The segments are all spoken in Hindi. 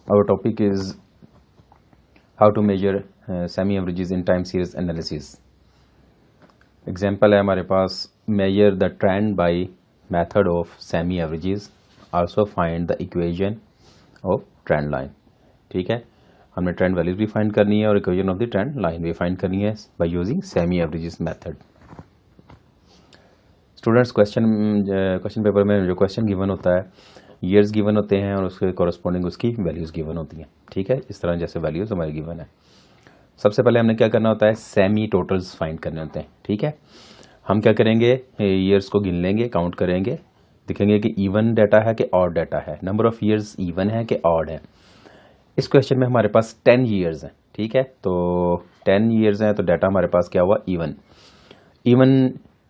Our topic is how to measure semi-averages in time series analysis. Example है हमारे पास, measure the trend by method of semi averages, also find the equation of trend line. ठीक है, हमने ट्रेंड वैल्यूज भी फाइंड करनी है और equation of the trend line भी फाइंड करनी है by using semi averages method. Students, question paper में जो क्वेश्चन गिवन होता है, ईयर्स गिवन होते हैं और उसके कॉरस्पॉन्डिंग उसकी वैल्यूज़ गिवन होती हैं। ठीक है, इस तरह जैसे वैल्यूज़ हमारी गिवन है। सबसे पहले हमने क्या करना होता है, सेमी टोटल्स फाइंड करने होते हैं। ठीक है, हम क्या करेंगे, ईयर्स को गिन लेंगे, काउंट करेंगे, देखेंगे कि इवन डाटा है कि ऑड डाटा है, नंबर ऑफ ईयर्स इवन है कि ऑड है। इस क्वेश्चन में हमारे पास 10 ईयर्स हैं। ठीक है, तो 10 ईयर्स हैं तो डाटा हमारे पास क्या हुआ, इवन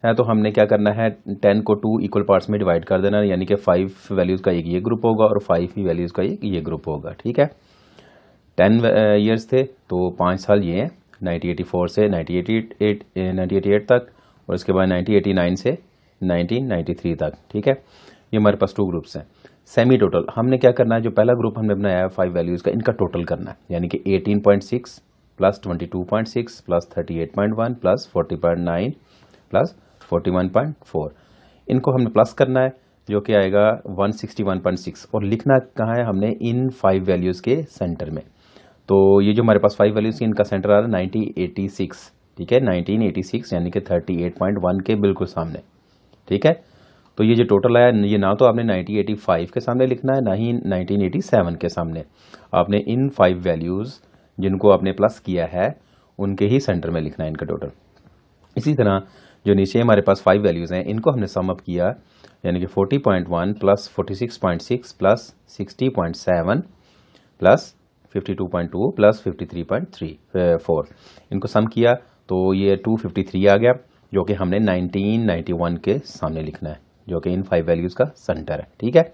है। तो हमने क्या करना है, 10 को 2 इक्वल पार्ट्स में डिवाइड कर देना, यानी कि 5 वैल्यूज़ का एक ये ग्रुप होगा और 5 ही वैल्यूज़ का एक ये ग्रुप होगा। ठीक है, 10 ईयर्स थे तो 5 साल ये हैं, 1984 से 1988 तक, और इसके बाद 1989 से 1993 तक। ठीक है, ये हमारे पास 2 ग्रुप्स हैं। सेमी टोटल हमने क्या करना है, जो पहला ग्रुप हमने बनाया है 5 वैल्यूज़ का, इनका टोटल करना है, यानी कि 18.6 प्लस 22.6 प्लस 38.1 प्लस 40.9 प्लस 41.4, इनको हमने प्लस करना है, जो कि आएगा 161.6, और लिखना कहाँ है हमने, इन 5 वैल्यूज़ के सेंटर में। तो ये जो हमारे पास 5 वैल्यूज़ की, इनका सेंटर आ रहा है 1986। ठीक है, 1986 यानी कि 38.1 के बिल्कुल सामने। ठीक है, तो ये जो टोटल है, ये ना तो आपने 1985 के सामने लिखना है, ना ही 1987 के सामने, आपने इन 5 वैल्यूज़ जिनको आपने प्लस किया है उनके ही सेंटर में लिखना है इनका टोटल। इसी तरह जो नीचे हमारे पास 5 वैल्यूज़ हैं, इनको हमने सम अप किया, यानी कि 40.1 प्लस 46.6 प्लस 60.7 प्लस 52.2 प्लस 53.4, इनको सम किया तो ये 253 आ गया, जो कि हमने 1991 के सामने लिखना है, जो कि इन 5 वैल्यूज़ का सेंटर है। ठीक है,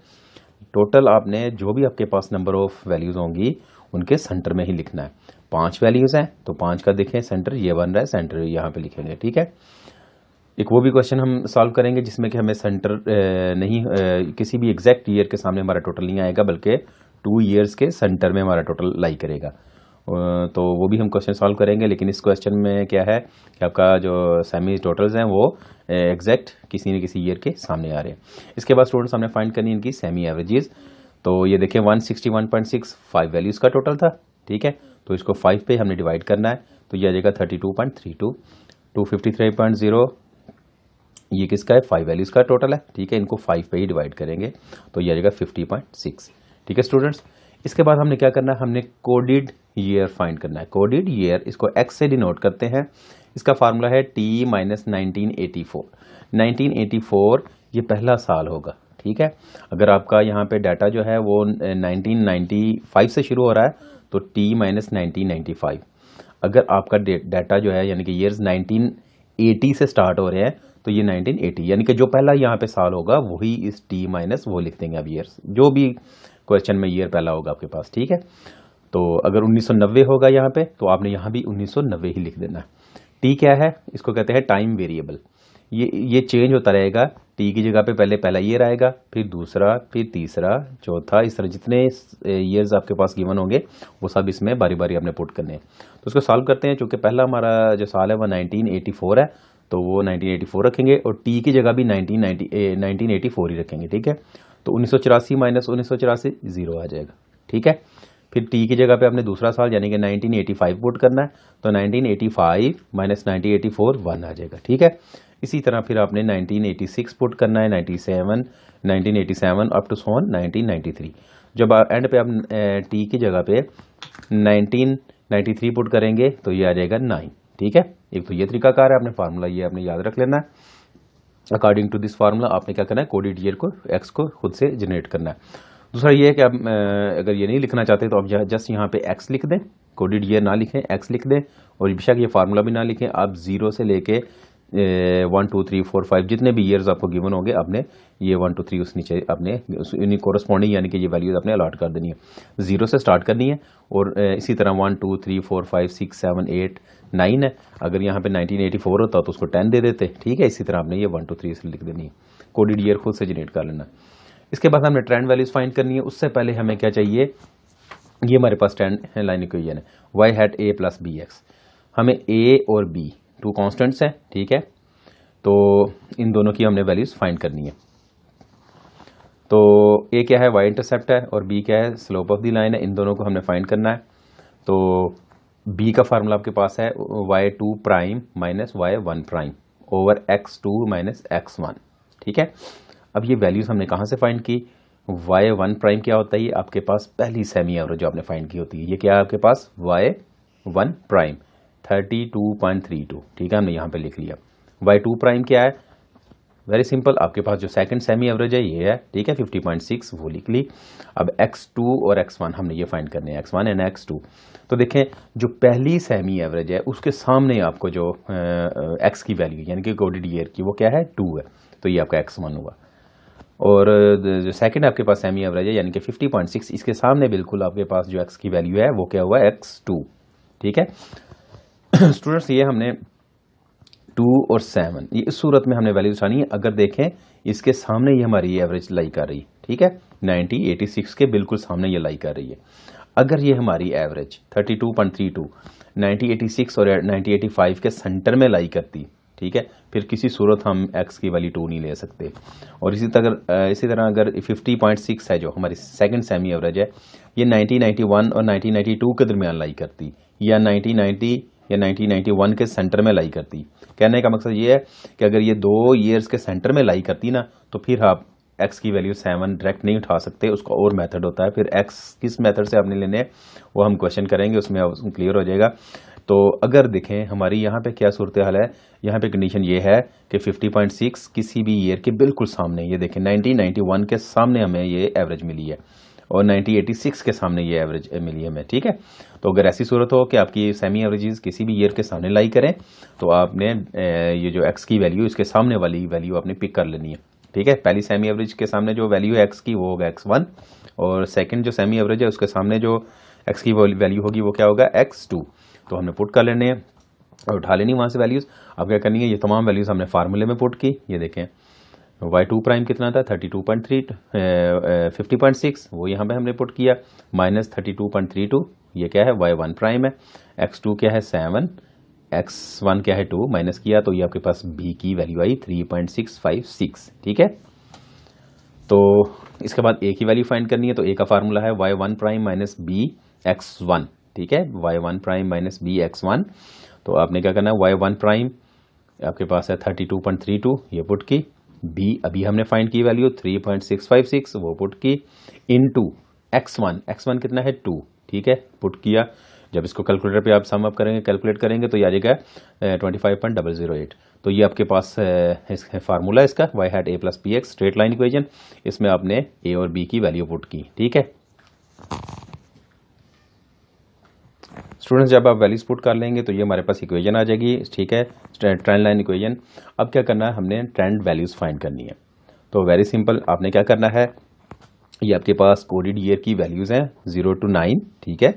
टोटल आपने जो भी आपके पास नंबर ऑफ वैल्यूज़ होंगी उनके सेंटर में ही लिखना है। 5 वैल्यूज़ हैं तो 5 का देखें सेंटर ये बन रहा है, सेंटर यहाँ पे लिखेंगे। ठीक है, एक वो भी क्वेश्चन हम सॉल्व करेंगे जिसमें कि हमें सेंटर नहीं, किसी भी एग्जैक्ट ईयर के सामने हमारा टोटल नहीं आएगा, बल्कि 2 ईयर्स के सेंटर में हमारा टोटल लाई करेगा। तो वो भी हम क्वेश्चन सॉल्व करेंगे, लेकिन इस क्वेश्चन में क्या है कि आपका जो सेमी टोटल्स हैं वो एग्जैक्ट किसी न किसी ईयर के सामने आ रहे हैं। इसके बाद स्टूडेंट्स हमने फाइंड करनी इनकी सेमी एवरेजेस। तो ये देखें 161.6 5 वैल्यूज़ का टोटल था। ठीक है, तो इसको 5 पे हमने डिवाइड करना है, तो ये आ जाएगा 32.32। 253.0 ये किसका है, 5 वैल्यूज़ का टोटल है। ठीक है, इनको 5 पे ही डिवाइड करेंगे तो ये आ जाएगा 50.6। ठीक है स्टूडेंट्स, इसके बाद हमने क्या करना है, हमने कोडेड ईयर फाइंड करना है। कोडेड ईयर, इसको एक्स से डिनोट करते हैं, इसका फार्मूला है टी माइनस 1984। 1984 ये पहला साल होगा। ठीक है, अगर आपका यहाँ पे डाटा जो है वो 1995 से शुरू हो रहा है तो टी माइनस 1995। अगर आपका डाटा जो है यानी कि ईयर्स 1980 से स्टार्ट हो रहे हैं तो ये 1980, यानी कि जो पहला यहाँ पे साल होगा वही इस टी माइनस वो लिख देंगे आप ईयर्स, जो भी क्वेश्चन में ईयर पहला होगा आपके पास। ठीक है, तो अगर 1990 होगा यहाँ पे तो आपने यहाँ भी 1990 ही लिख देना है। टी क्या है, इसको कहते हैं टाइम वेरिएबल। ये चेंज होता रहेगा, टी की जगह पे पहले पहला ईयर आएगा, फिर दूसरा, फिर तीसरा, चौथा, इस तरह जितने ईयर्स आपके पास गिवन होंगे वो सब इसमें बारी बारी आपने पुट करने हैं। तो उसको सॉल्व करते हैं, चूँकि पहला हमारा जो साल है वो 1984 है, तो वो 1984 रखेंगे और टी की जगह भी 1984 ही रखेंगे। ठीक है, तो 1984 माइनस 1984 0 आ जाएगा। ठीक है, फिर टी की जगह पे आपने दूसरा साल यानी कि 1985 पुट करना है, तो 1985 माइनस 1984 1 आ जाएगा। ठीक है, इसी तरह फिर आपने 1986 पुट करना है, 1987 अप टू सोन 1993। जब एंड पे आप टी की जगह पे 1993 पुट करेंगे तो ये आ जाएगा 9। ठीक है, एक तो ये तरीकाकार है, आपने फार्मूला ये आपने याद रख लेना है। अकॉर्डिंग टू दिस फार्मूला आपने क्या करना है, कोडेड ईयर को एक्स को खुद से जनरेट करना है। दूसरा ये है कि आप अगर ये नहीं लिखना चाहते तो आप जस्ट यहाँ पे एक्स लिख दें, कोडेड ईयर ना लिखें, एक्स लिख दें, और बेशक ये फार्मूला भी ना लिखें, आप 0 से लेके 1 2 3 4 5 जितने भी ईयर्स आपको गिवन होंगे आपने ये 1 2 3 उस नीचे आपने इन्हीं कोरस्पॉन्डिंग यानी कि ये वैल्यूज आपने अलॉट कर देनी है। 0 से स्टार्ट करनी है और इसी तरह 1 2 3 4 5 6 7 8 9 है। अगर यहाँ पे 1984 होता तो उसको 10 दे देते, ठीक है। इसी तरह आपने ये 1 2 3 से लिख देनी है, कोडेड ईयर खुद से जनरेट कर लेना। इसके बाद हमने ट्रेंड वैल्यूज फाइंड करनी है। उससे पहले हमें क्या चाहिए, ये हमारे पास ट्रेंड लाइन इक्वेशन है, वाई हैट ए प्लस बी एक्स। हमें ए और बी टू कॉन्स्टेंट्स हैं, ठीक है, तो इन दोनों की हमने वैल्यूज फाइंड करनी है। तो ए क्या है, वाई इंटरसेप्ट है, और बी क्या है, स्लोप ऑफ द लाइन है। इन दोनों को हमने फाइंड करना है। तो बी का फार्मूला आपके पास है y two prime minus y one prime over x two minus x one, ठीक है। अब ये वैल्यूज हमने कहाँ से फाइंड की, वाई वन प्राइम क्या होता है, ये आपके पास पहली सेमी एवरेज जो आपने फाइंड की होती है, ये क्या है आपके पास वाई वन प्राइम 32.32, ठीक है, हमने यहाँ पे लिख लिया। वाई टू प्राइम क्या है, वेरी सिंपल, आपके पास जो सेकंड सेमी एवरेज है ये है, ठीक है, 50.6, वो लिख ली। अब x2 और x1 हमने ये फाइंड करने हैं, x1 एंड x2। तो देखें जो पहली सेमी एवरेज है उसके सामने आपको जो x की वैल्यू यानी कि कोडेड ईयर की वो क्या है 2 है, तो ये आपका x1 हुआ। और जो सेकंड आपके पास सेमी एवरेज है यानी कि 50.6, इसके सामने बिल्कुल आपके पास जो x की वैल्यू है वो क्या हुआ x2, ठीक है। स्टूडेंट्स ये हमने 2 और 7 ये इस सूरत में हमने वैल्यू उठानी है। अगर देखें इसके सामने ये हमारी एवरेज लाई कर रही है, ठीक है, 90 86 के बिल्कुल सामने ये लाई कर रही है। अगर ये हमारी एवरेज 32.32 90 86 और 90 85 के सेंटर में लाई करती, ठीक है, फिर किसी सूरत हम x की वैल्यू 2 नहीं ले सकते। और इसी तरह अगर 50.6 है जो हमारी सेकंड सेमी एवरेज है, ये 1991 और 1992 के दरमियान लाई करती, या 1990 या 1991 के सेंटर में लाई करती। कहने का मकसद ये है कि अगर ये 2 ईयर्स के सेंटर में लाई करती ना, तो फिर आप x की वैल्यू 7 डायरेक्ट नहीं उठा सकते, उसका और मेथड होता है। फिर x किस मेथड से आपने लेने वो हम क्वेश्चन करेंगे, उसमें क्लियर हो जाएगा। तो अगर देखें हमारी यहाँ पे क्या सूरत हाल है, यहाँ पे कंडीशन ये है कि 50.6 किसी भी ईयर के बिल्कुल सामने, ये देखें 1991 के सामने हमें ये एवरेज मिली है और 1986 के सामने ये एवरेज मिली है हमें, ठीक है। तो अगर ऐसी सूरत हो कि आपकी सेमी एवरेजेस किसी भी ईयर के सामने लाई करें, तो आपने ये जो एक्स की वैल्यू इसके सामने वाली वैल्यू आपने पिक कर लेनी है, ठीक है। पहली सेमी एवरेज के सामने जो वैल्यू है एक्स की वो होगा x1, और सेकंड जो सेमी एवरेज है उसके सामने जो एक्स की वैल्यू होगी वो क्या होगा x2। तो हमने पुट कर लेने हैं और उठा लेनी वहाँ से वैल्यूज़। अब क्या करनी है, ये तमाम वैल्यूज़ हमने फार्मूले में पुट की। ये देखें y2 प्राइम कितना था 32.3 50.6, वो यहाँ पे हमने पुट किया, माइनस 32.32, ये क्या है y1 प्राइम है, x2 क्या है 7, x1 क्या है 2, माइनस किया तो ये आपके पास b की वैल्यू आई 3.656, ठीक है। तो इसके बाद a की वैल्यू फाइंड करनी है, तो a का फार्मूला है y1 prime minus B x1, ठीक है, y1 prime minus B x1। तो आपने क्या करना है, y1 प्राइम आपके पास है 32.32, ये पुट की, b अभी हमने फाइंड की वैल्यू 3.656, वो पुट की, इनटू x1 कितना है 2, ठीक है, पुट किया। जब इसको कैलकुलेटर पे आप सम अप करेंगे कैलकुलेट करेंगे तो ये आ जाएगा 25.008। तो ये आपके पास फार्मूला है इसका, y hat a plus b x straight line equation. इसमें आपने a और b की वैल्यू पुट की, ठीक है। स्टूडेंट्स जब आप वैल्यूज पुट कर लेंगे तो ये हमारे पास इक्वेशन आ जाएगी, ठीक है, ट्रेंड लाइन इक्वेशन। अब क्या करना है, हमने ट्रेंड वैल्यूज फाइंड करनी है। तो वेरी सिंपल, आपने क्या करना है, ये आपके पास कोडेड ईयर की वैल्यूज हैं 0 to 9, ठीक है,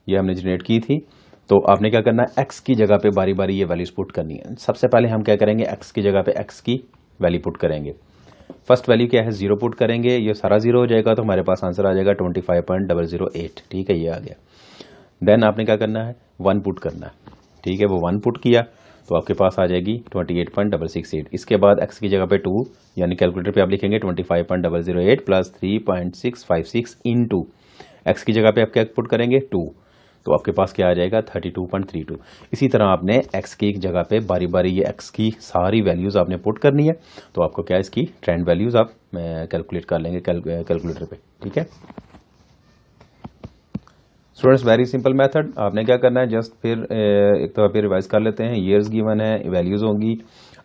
ये हमने जनरेट की थी। तो आपने क्या करना है, x की जगह पे बारी बारी ये वैल्यूज पुट करनी है। सबसे पहले हम क्या करेंगे, x की जगह पे x की वैल्यू पुट करेंगे। फर्स्ट वैल्यू क्या है 0 पुट करेंगे, ये सारा 0 हो जाएगा तो हमारे पास आंसर आ जाएगा 25.008, ठीक है, ये आ गया। देन आपने क्या करना है, 1 पुट करना है, ठीक है, वो 1 पुट किया तो आपके पास आ जाएगी 28.668। इसके बाद x की जगह पे 2, यानी कैलकुलेटर पे आप लिखेंगे 25.008 प्लस 3.656 इंटू एक्स की जगह पे आप क्या पुट करेंगे 2, तो आपके पास क्या आ जाएगा 32.32। इसी तरह आपने x की जगह पे बारी बारी ये x की सारी वैल्यूज़ आपने पुट करनी है। तो आपको क्या इसकी ट्रेंड वैल्यूज़ आप कैलकुलेट कर लेंगे कैलकुलेटर पे, ठीक है। स्टूडेंट्स वेरी सिंपल मेथड, आपने क्या करना है, जस्ट फिर एक तो फिर रिवाइज कर लेते हैं। ईयर्स गिवन है, वैल्यूज़ होंगी,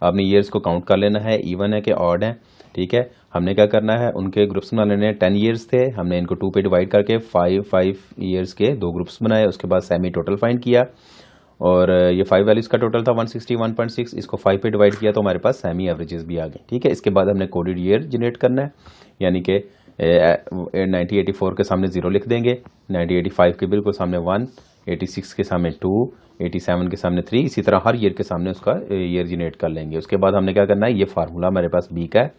आपने ईयर्स को काउंट कर लेना है, इवन है कि ऑड है, ठीक है। हमने क्या करना है, उनके ग्रुप्स बना लेने हैं। 10 ईयर्स थे, हमने इनको 2 पे डिवाइड करके 5 ईयर्स के 2 ग्रुप्स बनाए। उसके बाद सेमी टोटल फाइंड किया और ये 5 वैल्यूज़ का टोटल था 161.6, इसको 5 पे डिवाइड किया तो हमारे पास सेमी एवरेजेस भी आ गए, ठीक है। इसके बाद हमने कोडेड ईयर जनरेट करना है, यानी कि 1984 के सामने 0 लिख देंगे, 1985 के बिल्कुल सामने 1, 86 के सामने 2, 87 के सामने 3, इसी तरह हर ईयर के सामने उसका ईयर जनरेट कर लेंगे। उसके बाद हमने क्या करना है, ये फार्मूला हमारे पास बी का है,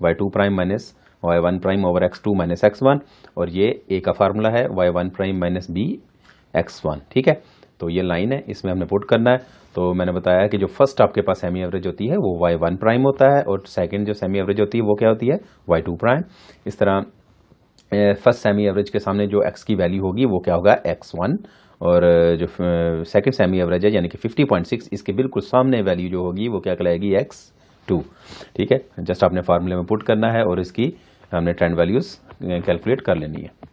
y2 prime minus y1 prime over x2 minus x1, और ये a का फार्मूला है y1 prime minus b x1। ठीक है, तो ये लाइन है, इसमें हमने पुट करना है। तो मैंने बताया कि जो फर्स्ट आपके पास सेमी एवरेज होती है वो y1 प्राइम होता है, और सेकंड जो सेमी एवरेज होती है वो क्या होती है, y2 प्राइम। इस तरह फर्स्ट सेमी एवरेज के सामने जो x की वैल्यू होगी वो क्या होगा, x1, और जो सेकंड सेमी एवरेज है यानी कि 50.6, इसके बिल्कुल सामने वैल्यू जो होगी वो क्या कहलाएगी, x2। ठीक है, जस्ट आपने फार्मूले में पुट करना है और इसकी हमने ट्रेंड वैल्यूज़ कैलकुलेट कर लेनी है।